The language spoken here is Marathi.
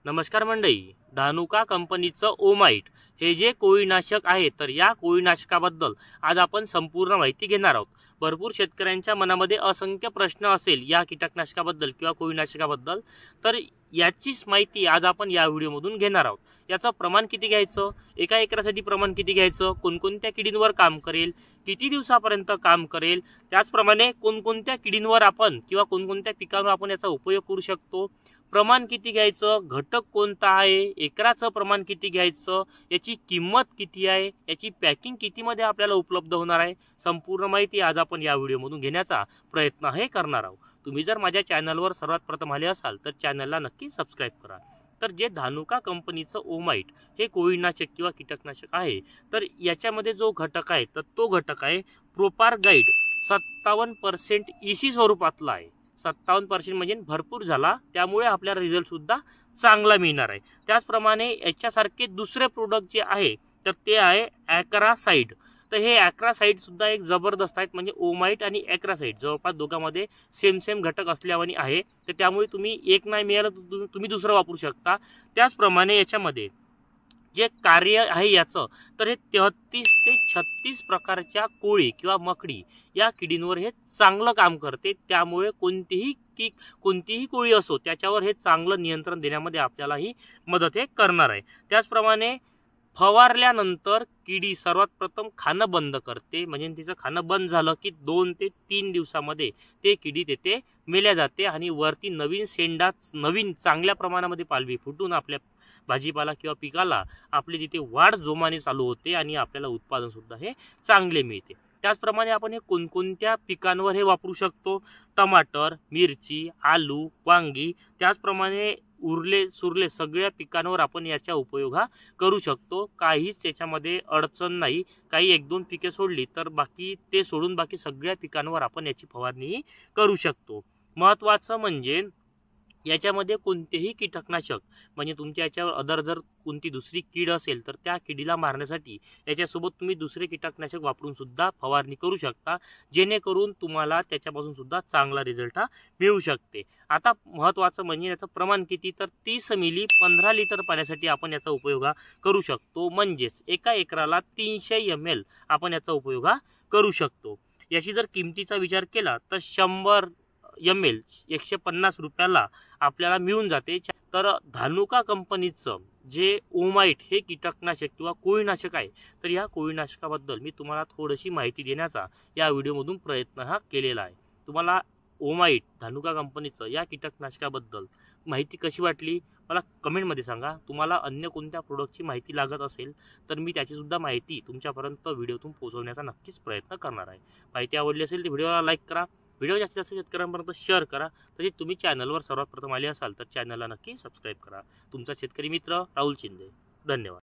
नमस्कार मंडळी, धानुका कंपनीचं ओमाइट हे जे कोळीनाशक आहे, तर या कोळीनाशकाबद्दल आज आपण संपूर्ण माहिती घेणार आहोत। भरपूर शेतकऱ्यांच्या मनामध्ये असंख्य प्रश्न असेल या कीटकनाशकाबद्दल किंवा कोळीनाशकाबद्दल, तर याचीच माहिती आज आपण या व्हिडिओमधून घेणार आहोत। याचं प्रमाण किती घ्यायचं, एका एकरासाठी प्रमाण किती घ्यायचं, कोणकोणत्या किडींवर काम करेल, किती दिवसापर्यंत काम करेल, त्याचप्रमाणे कोणकोणत्या किडींवर आपण किंवा कोणकोणत्या पिकांवर आपण याचा उपयोग करू शकतो, प्रमाण किती घ्यायचं, घटक कोणता आहे, एकराचं प्रमाण किती घ्यायचं, याची किंमत किती आहे, याची पॅकिंग कितीमध्ये आपल्याला उपलब्ध होणार आहे, संपूर्ण माहिती आज आपण या व्हिडिओमधून घेण्याचा प्रयत्न हे करणार आहोत। तुम्ही जर माझ्या चॅनलवर सर्वात प्रथम आले असाल तर चॅनलला नक्की सबस्क्राईब करा। तर जे धानुका कंपनीचं ओमाइट हे कोळीनाशक किंवा कीटकनाशक आहे, तर याच्यामध्ये जो घटक आहे तर तो घटक आहे प्रोपार गाईड 57% EC स्वरूपातला आहे। 57% म्हणजे भरपूर झाला, त्यामुळे आपल्याला रिझल्ट सुद्धा चांगला मिळणार आहे। त्याचप्रमाणे याच्यासारखे दुसरे प्रोडक्ट जे आहे तर ते आहे ॲक्रासाइड। तर हे ॲक्रासाइड सुद्धा एक जबरदस्त आहेत, म्हणजे ओमाइट आणि ॲक्रासाइड जवळपास दोघांमध्ये सेम घटक असल्यावानी आहे, तर त्यामुळे तुम्ही एक नाही मिळालं तर तुम्ही दुसरं वापरू शकता। त्याचप्रमाणे याच्यामध्ये जे कार्य आहे याचं, तर हे 33 ते 36 प्रकारच्या कोळी किंवा मकडी या किडींवर हे चांगलं काम करते। त्यामुळे कोणतीही कोळी असो त्याच्यावर हे चांगलं नियंत्रण देण्यामध्ये आपल्याला ही मदत हे करणार आहे। त्याचप्रमाणे फवारल्यानंतर किडी सर्वात प्रथम खाणं बंद करते, म्हणजे तिचं खाणं बंद झालं की 2 ते 3 दिवसामध्ये ते किडी तेथे मेल्या जाते आणि वरती नवीन शेंडात नवीन चांगल्या प्रमाणामध्ये पालवी फुटून आपल्या भाजीपाला किंवा पिकाला आपली तिथे वाढ जोमाने चालू होते आणि आपल्याला उत्पादन सुद्धा हे चांगले मिळते। त्याचप्रमाणे आपण हे कोणकोणत्या पिकांवर हे वापरू शकतो, टमाटर, मिरची, आलू, वांगी, त्याचप्रमाणे उरले सुरले सगळ्या पिकांवर आपण याचा उपयोग हा करू शकतो। काहीच त्याच्यामध्ये अडचण नाही, काही 1-2 पिके सोडली तर बाकी ते सोडून बाकी सगळ्या पिकांवर आपण याची फवारणी करू शकतो। महत्त्वाचं म्हणजे याच्यामध्ये कोणतेही कीटकनाशक, म्हणजे तुमच्या याच्यावर अदर जर कोणती दुसरी कीड असेल तर त्या किडीला मारण्यासाठी याच्यासोबत तुम्ही दुसरे कीटकनाशक वापरून सुद्धा फवारणी करू शकता, जेणेकरून तुम्हाला त्याच्यापासून सुद्धा चांगला रिझल्ट हा मिळू शकते। आता महत्त्वाचं म्हणजे याचं प्रमाण किती, तर 30 मिली 15 लिटर पाण्यासाठी आपण याचा उपयोग करू शकतो, म्हणजेच एका एकराला 300 ml आपण याचा उपयोग करू शकतो। याची जर किमतीचा विचार केला तर 100 ml 150 रुपयाला आपल्याला मिळून जाते। तर धानुका कंपनीचं जे ओमाइट हे कीटकनाशक किंवा कोळीनाशक आहे, तर या कोळीनाशकाबद्दल मी तुम्हाला थोडीशी माहिती देण्याचा या व्हिडिओमधून प्रयत्न हा केलेला आहे। तुम्हाला ओमाइट धानुका कंपनीचं या कीटकनाशकाबद्दल माहिती कशी वाटली मला कमेंटमध्ये सांगा। तुम्हाला अन्य कोणत्या प्रोडक्टची माहिती लागत असेल तर मी त्याची सुद्धा माहिती तुमच्यापर्यंत व्हिडिओतून पोहोचवण्याचा नक्कीच प्रयत्न करणार आहे। माहिती आवडली असेल तर व्हिडिओला लाईक करा, व्हिडिओ जास्तीत जास्त शेतकऱ्यांपर्यंत शेअर करा, तसेच तुम्ही चॅनलवर सर्वात प्रथम आले असाल तर चॅनलला नक्की सबस्क्राईब करा। तुमचा शेतकरी मित्र राहुल शिंदे, धन्यवाद।